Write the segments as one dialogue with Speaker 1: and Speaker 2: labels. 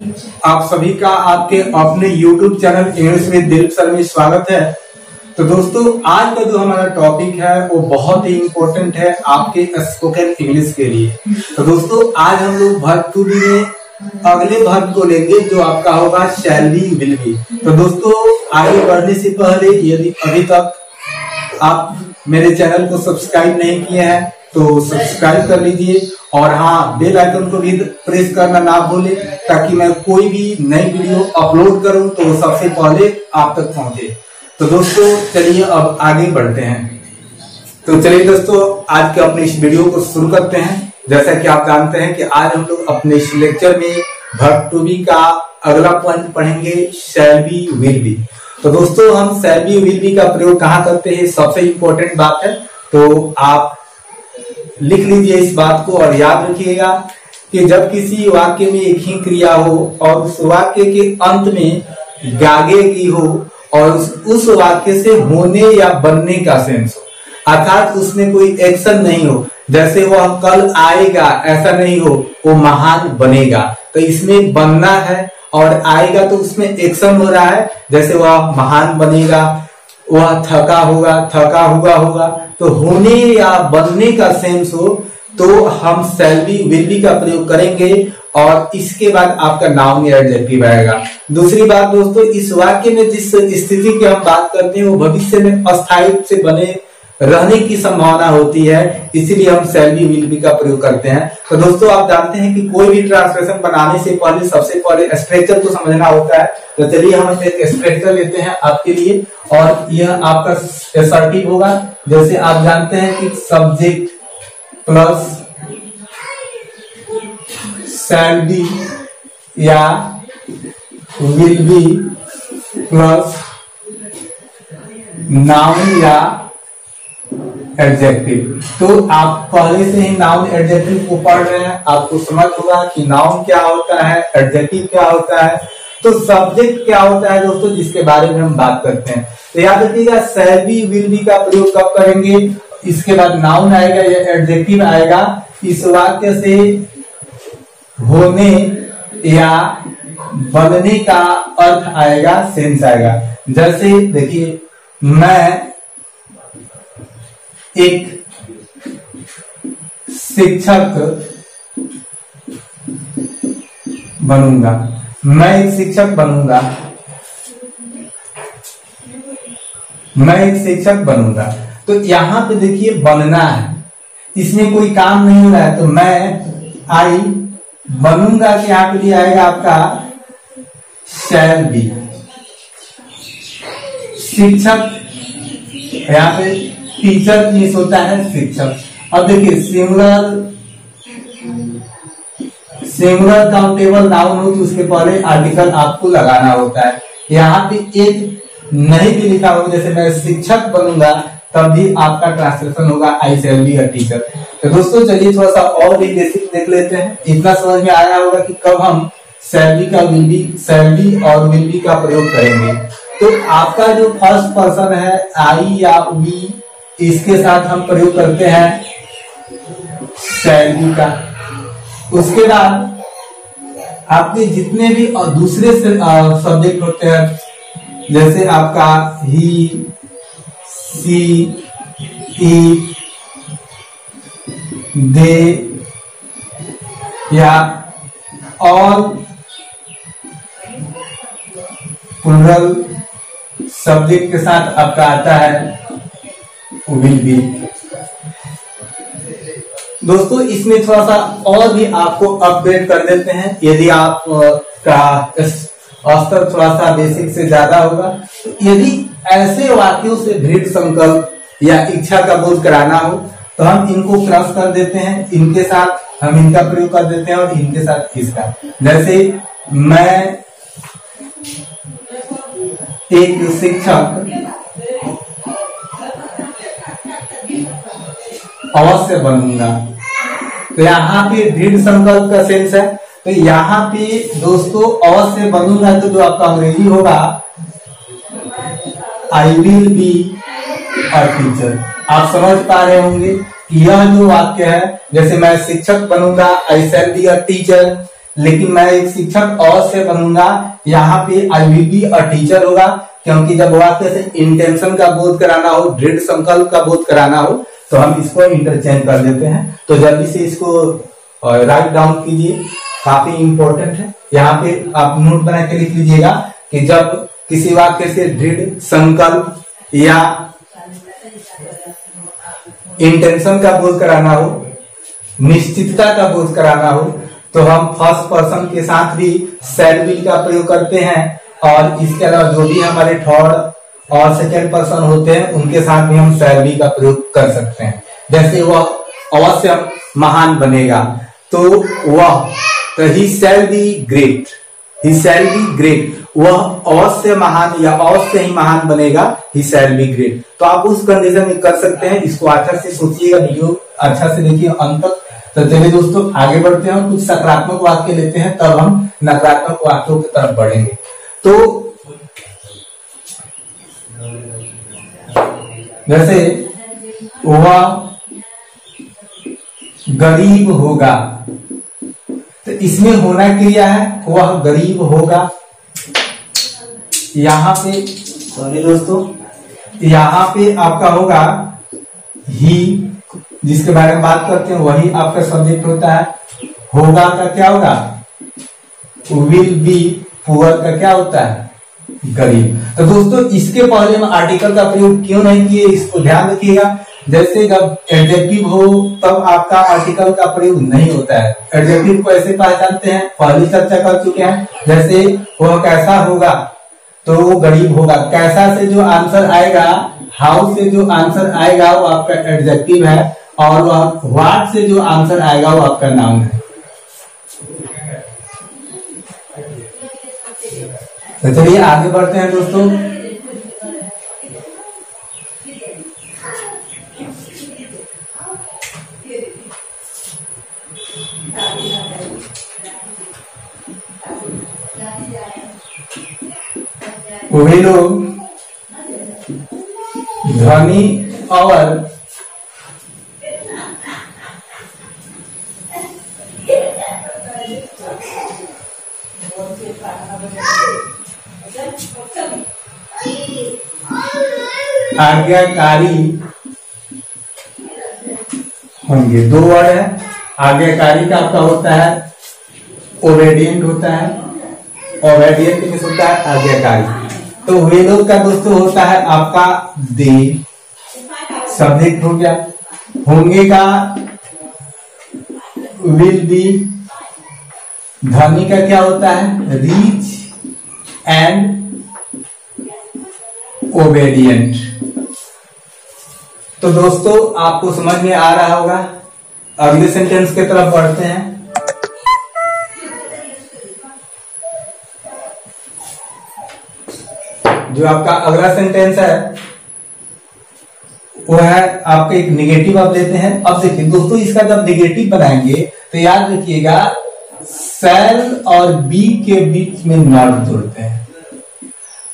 Speaker 1: आप सभी का आपके अपने YouTube channel English with Dilip sir में स्वागत है। तो दोस्तों, आज का जो हमारा टॉपिक है वो बहुत ही इम्पोर्टेंट है आपके स्पोकन इंग्लिश के लिए। तो दोस्तों, आज हम लोग वर्ब टू बी में अगले वर्ब को लेंगे जो आपका होगा शैल बी विल बी। तो दोस्तों, आगे बढ़ने से पहले यदि अभी तक आप मेरे चैनल को सब्सक्राइब नहीं किए हैं तो सब्सक्राइब कर लीजिए और हाँ, बेल आइकन को भी प्रेस करना ना भूलें ताकि मैं कोई भी नई वीडियो अपलोड करूं तो वो सबसे पहले आप तक पहुंचे। तो दोस्तों, चलिए अब आगे बढ़ते हैं। तो चलिए दोस्तों, आज के अपने इस वीडियो को शुरू करते हैं। जैसा कि आप जानते हैं कि आज हम लोग अपने इस लेक्चर में वर्ब टू बी का अगला पॉइंट पढ़ेंगे, शैल बी विल बी। तो दोस्तों, हम शैल बी विल बी का प्रयोग कहाँ करते हैं, सबसे इम्पोर्टेंट बात है। तो आप लिख लीजिए इस बात को और याद रखिएगा कि जब किसी वाक्य में एक ही क्रिया हो और उस वाक्य के अंत में गागेगी हो और उस वाक्य से होने या बनने का सेंस हो, अर्थात उसमें कोई एक्शन नहीं हो, जैसे वह कल आएगा ऐसा नहीं हो, वो महान बनेगा। तो इसमें बनना है और आएगा तो उसमें एक्शन हो रहा है, जैसे वह महान बनेगा, वह थका हुआ होगा। तो होने या बनने का सेंस हो तो हम शैल बी विल बी का प्रयोग करेंगे और इसके बाद आपका नाउन या एडजेक्टिव आएगा। दूसरी बात दोस्तों, इस वाक्य में जिस स्थिति की हम बात करते हैं वो भविष्य में अस्थायी से बने रहने की संभावना होती है, इसीलिए हम शैल बी विल बी का प्रयोग करते हैं। तो दोस्तों, आप जानते हैं कि कोई भी ट्रांसलेशन बनाने से पहले सबसे पहले स्ट्रक्चर को समझना होता है। तो चलिए हम एक स्ट्रक्चर लेते हैं आपके लिए और यह आपका असर्टिव होगा। जैसे आप जानते हैं कि सब्जेक्ट प्लस शैल बी या विल बी प्लस नाउन या एडजेक्टिव। तो आप पहले से ही नाउन एडजेक्टिव को पढ़ रहे हैं, आपको समझ होगा कि नाउन क्या होता है, एडजेक्टिव क्या होता है, तो सब्जेक्ट क्या होता है दोस्तों, जिसके बारे में हम बात करते हैं। तो याद रखिएगा, शैल बी विल बी का प्रयोग कब करेंगे, इसके बाद नाउन आएगा या एडजेक्टिव आएगा, इस वाक्य से होने या बनने का अर्थ आएगा, सेंस आएगा। जैसे देखिए, मैं एक शिक्षक बनूंगा, मैं एक शिक्षक बनूंगा, मैं एक शिक्षक बनूंगा। तो यहां पे देखिए बनना है, इसमें कोई काम नहीं हो रहा है। तो मैं आई बनूंगा कि यहाँ पे आएगा आपका शैल बी। शिक्षक यहाँ पे टीचर मिस होता है शिक्षक। अब देखिए, सिंगुलर काउंटेबल नाउन हो तो उसके पहले आर्टिकल आपको लगाना होता है। यहाँ पे एक नहीं भी लिखा होगा, जैसे मैं शिक्षक बनूंगा, तब भी आपका ट्रांसलेशन होगा आई शैल बी अ टीचर। तो दोस्तों, चलिए थोड़ा सा और भी बेसिक देख लेते हैं। इतना समझ में आया होगा कि कब हम शैल बी और विल बी का प्रयोग करेंगे। तो आपका जो फर्स्ट पर्सन है आई या वी, इसके साथ हम प्रयोग करते हैं शैल बी का। उसके बाद आपके जितने भी दूसरे सब्जेक्ट होते हैं, जैसे आपका ही, सी, इट, दे या और प्लूरल सब्जेक्ट के साथ आपका आता है विल बी। दोस्तों, इसमें थोड़ा सा और भी आपको अपडेट कर देते हैं। यदि आप का स्तर थोड़ा सा बेसिक से ज्यादा होगा, तो यदि ऐसे वाक्यों से दृढ़ संकल्प या इच्छा का बोध कराना हो तो हम इनको क्रॉस कर देते हैं, इनके साथ हम इनका प्रयोग कर देते हैं और इनके साथ इसका। जैसे मैं एक शिक्षक अवश्य बनूंगा। तो यहाँ पे दृढ़ संकल्प का सेंस है। तो यहाँ पे दोस्तों अवश्य बनूंगा, तो जो आपका अंग्रेजी होगा I will be a teacher. आप समझ पा रहे होंगे कि यह जो वाक्य है, जैसे मैं शिक्षक बनूंगा, आई शैल बी अ टीचर, लेकिन मैं एक शिक्षक अवश्य बनूंगा। यहाँ पे I will be a teacher होगा, क्योंकि जब वाक्य से इंटेंशन का बोध कराना हो, दृढ़ संकल्प का बोध कराना हो, तो हम इसको इंटरचेंज कर देते हैं। तो जल्दी से इसको राइट डाउन कीजिए, काफी इंपॉर्टेंट है। यहाँ पे आप नोट बना के लिख लीजिएगा कि जब किसी वाक्य से दृढ़ संकल्प या इंटेंशन का बोध कराना हो, निश्चितता का बोध कराना हो, तो हम फर्स्ट पर्सन के साथ भी शैल बी का प्रयोग करते हैं, और इसके अलावा जो भी हमारे थर्ड और सेकेंड पर्सन होते हैं उनके साथ भी हम शैल बी का प्रयोग कर सकते हैं। जैसे वह अवश्य महान बनेगा, तो वह he shall be great, he shall be great, वह अवश्य महान या अवश्य ही महान बनेगा, ही शैल बी ग्रेट। तो आप उस कंडीशन में कर सकते हैं। इसको अच्छा से सोचिएगा, वीडियो अच्छा से देखिए अंत तक। तो चलिए दोस्तों आगे बढ़ते हैं, कुछ सकारात्मक वाक्य लेते हैं, तब हम नकारात्मक वाक्यों की तरफ बढ़ेंगे। तो जैसे वह गरीब होगा, तो इसमें होना क्रिया है वह गरीब होगा। यहाँ पे सॉरी दोस्तों, यहाँ पे आपका होगा ही, जिसके बारे में बात करते हैं वही आपका सब्जेक्ट होता है। होगा का क्या होगा, विल बी। पुअर का क्या होता है, गरीब। तो दोस्तों इसके पहले हम आर्टिकल का प्रयोग क्यों नहीं किए, इसको ध्यान रखिएगा। जैसे जब एडजेक्टिव हो तब आपका आर्टिकल का प्रयोग नहीं होता है। एडजेक्टिव को ऐसे पहचानते हैं, पहले चर्चा कर चुके हैं। जैसे वह कैसा होगा, तो वो गरीब होगा। कैसा से जो आंसर आएगा, हाउ से जो आंसर आएगा वो आपका एडजेक्टिव है, और वह व्हाट से जो आंसर आएगा वो आपका नाउन है। तो चलिए आगे बढ़ते हैं दोस्तों। वे लोग ध्वनि और आज्ञाकारी होंगे। दो वर्ड है, आज्ञाकारी का आपका होता है ओबेडिएंट होता है, ओबेडिएंट मीन्स होता है आज्ञाकारी। तो वे लोग का दोस्तों होता है आपका दे, सब्जेक्ट हो गया। होंगे का विल बी, ध्वनि का क्या होता है रीच एंड ओबेडिएंट। तो दोस्तों आपको समझ में आ रहा होगा। अगले सेंटेंस की तरफ बढ़ते हैं। जो आपका अगला सेंटेंस है वो है आपके एक निगेटिव आप लेते हैं। अब देखिए दोस्तों, इसका जब निगेटिव बनाएंगे तो याद रखिएगा शैल और बी के बीच में नॉट जोड़ते हैं।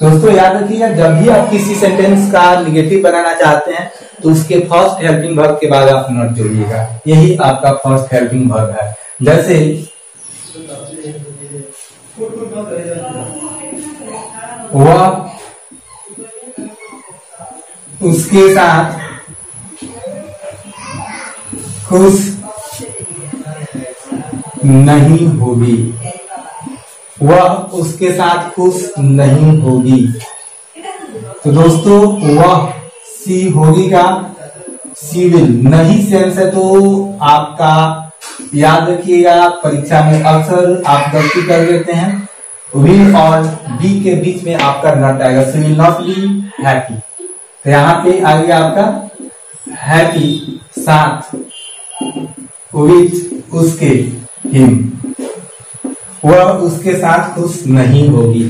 Speaker 1: दोस्तों याद रखिएगा, जब भी आप किसी सेंटेंस का निगेटिव बनाना चाहते हैं तो उसके फर्स्ट हेल्पिंग वर्ब के बाद आप नॉट जोड़िएगा। यही आपका फर्स्ट हेल्पिंग वर्ब है। जैसे वह उसके साथ खुश नहीं होगी, वह उसके साथ खुश नहीं होगी। तो दोस्तों वह सी होगी का सी विल, नहीं सेंस है तो आपका याद रखिएगा परीक्षा में अक्सर आप गलती कर देते हैं। विल और बी के बीच में आपका नॉट आएगा, सी विल नॉट बी हैप्पी। तो यहाँ पे आ गया आपका हैप्पी साथ विथ उसके हिम, वह उसके साथ खुश नहीं होगी।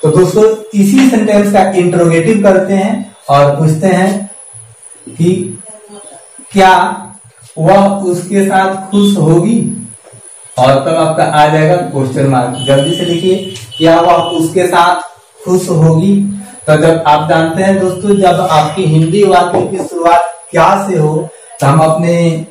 Speaker 1: तो दोस्तों इसी सेंटेंस का इंट्रोगेटिव करते हैं और पूछते हैं कि क्या वह उसके साथ खुश होगी, और तब आपका आ जाएगा क्वेश्चन मार्क। जल्दी से लिखिए, क्या वह उसके साथ खुश होगी। तो जब आप जानते हैं दोस्तों, जब आपकी हिंदी वाक्य की शुरुआत क्या से हो तो हम अपने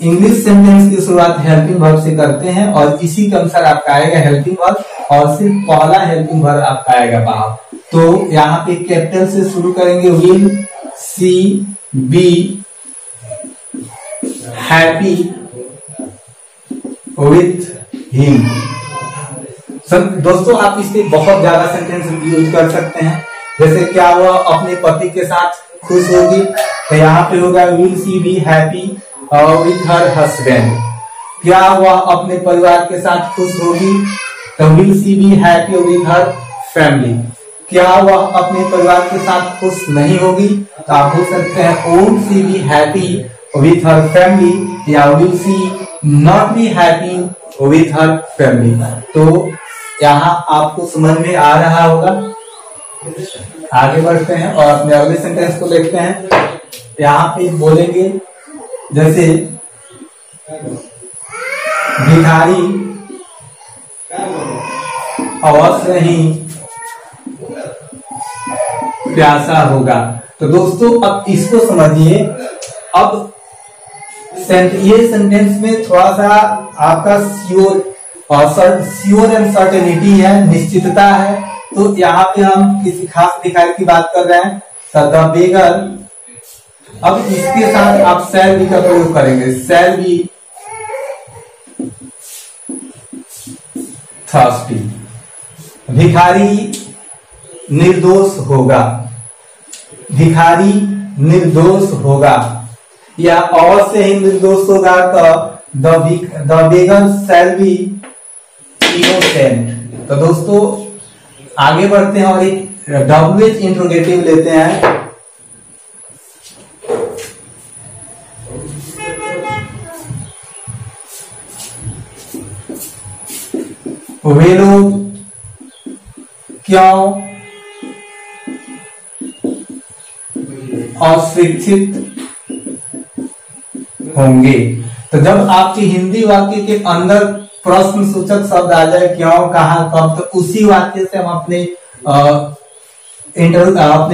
Speaker 1: इंग्लिश सेंटेंस की शुरुआत हेल्पिंग वर्ब से करते हैं और इसी के अनुसार आपका आएगा हेल्पिंग वर्ब और सिर्फ पहला हेल्पिंग वर्ब आपका आएगा बाहर। तो यहाँ पे कैपिटल से शुरू करेंगे, will she be happy with him. दोस्तों आप इसके बहुत ज्यादा सेंटेंस यूज कर सकते हैं, जैसे क्या हुआ, अपने पति के साथ खुश होगी, तो यहाँ पे होगा will she be happy with her husband. क्या हुआ, अपने परिवार के साथ खुश होगी, तो will she be happy with her family. क्या हुआ, अपने परिवार के साथ खुश नहीं होगी, तो आप बोल सकते हैं won't she be happy with her family या will she not be happy with her family. तो यहाँ आपको समझ में आ रहा होगा। आगे बढ़ते हैं और अपने अगले सेंटेंस को देखते हैं। यहाँ पे बोलेंगे जैसे भिखारी अवश्य ही प्यासा होगा। तो दोस्तों अब इसको समझिए। अब ये सेंटेंस में थोड़ा सा आपका श्योर एंड सर्टेनिटी है, निश्चितता है। तो यहाँ पे हम किसी खास भिखारी की बात कर रहे हैं, द बेगर। अब इसके साथ आप शैल बी का प्रयोग करेंगे, शैल बी थर्स्टी। भिखारी निर्दोष होगा, भिखारी निर्दोष होगा या अवश्य ही निर्दोष होगा, तो the beggar shall be innocent. तो दोस्तों आगे बढ़ते हैं और एक WH इंट्रोगेटिव लेते हैं। वे लोग क्यों अशिक्षित होंगे। तो जब आपकी हिंदी वाक्य के अंदर प्रश्न सूचक शब्द आ जाए, क्यों, कहां, कब, तो उसी वाक्य से हम अपने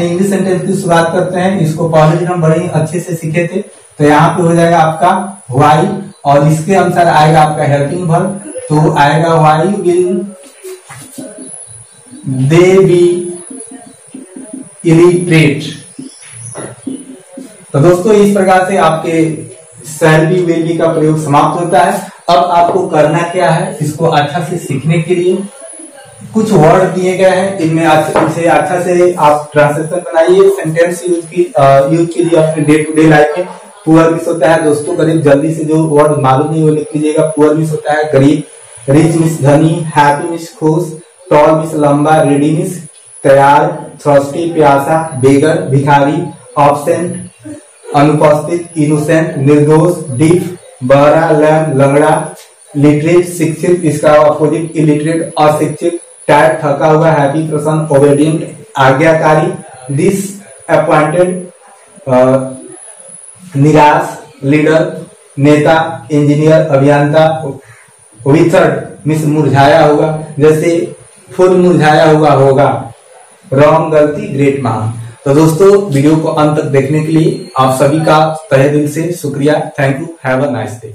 Speaker 1: इंग्लिश सेंटेंस की शुरुआत करते हैं। इसको पहले दिन हम बड़े ही अच्छे से सीखे थे। तो यहाँ पे हो जाएगा आपका व्हाई और इसके अनुसार आएगा आपका हेल्पिंग वर्ब। तो आएगा why will they B illiterate. तो दोस्तों इस प्रकार से आपके शैल बी विल बी का प्रयोग समाप्त होता है। अब आपको करना क्या है, इसको अच्छा से सीखने के लिए कुछ वर्ड दिए गए हैं, इनमें इसे अच्छा से आप ट्रांसलेशन बनाइए। सेंटेंस यूज के लिए अपने डे टू डे लाइफ में। पुअर मिस होता है दोस्तों गरीब, जल्दी से जो वर्ड मालूम नहीं वो लिख लीजिएगा। पुअर मिस होता है गरीब, रिच मिस धनी, हैप्पी मिस खुश, टॉल मिस लंबा, रेडी मिस तैयार, थर्स्टी प्यासा, बेगर भिखारी, ऑब्सेंट अनुपस्थित, इनोसेंट निर्दोष, डीफ बहरा, लैम लंगड़ा, लिटरेट शिक्षित, इसका अपोजिट इलिटरेट अशिक्षित, टायर्ड थका हुआ, हैप्पी प्रसन्न, ओबेडिएंट आज्ञाकारी, डिसअपॉइंटेड निराश, लीडर नेता, इंजीनियर अभियंता, विथर्ड मिस मुरझाया हुआ, जैसे फूल मुरझाया हुआ होगा, रॉन्ग गलती, ग्रेट महान। तो दोस्तों वीडियो को अंत तक देखने के लिए आप सभी का तहे दिल से शुक्रिया। Thank you, have a nice day.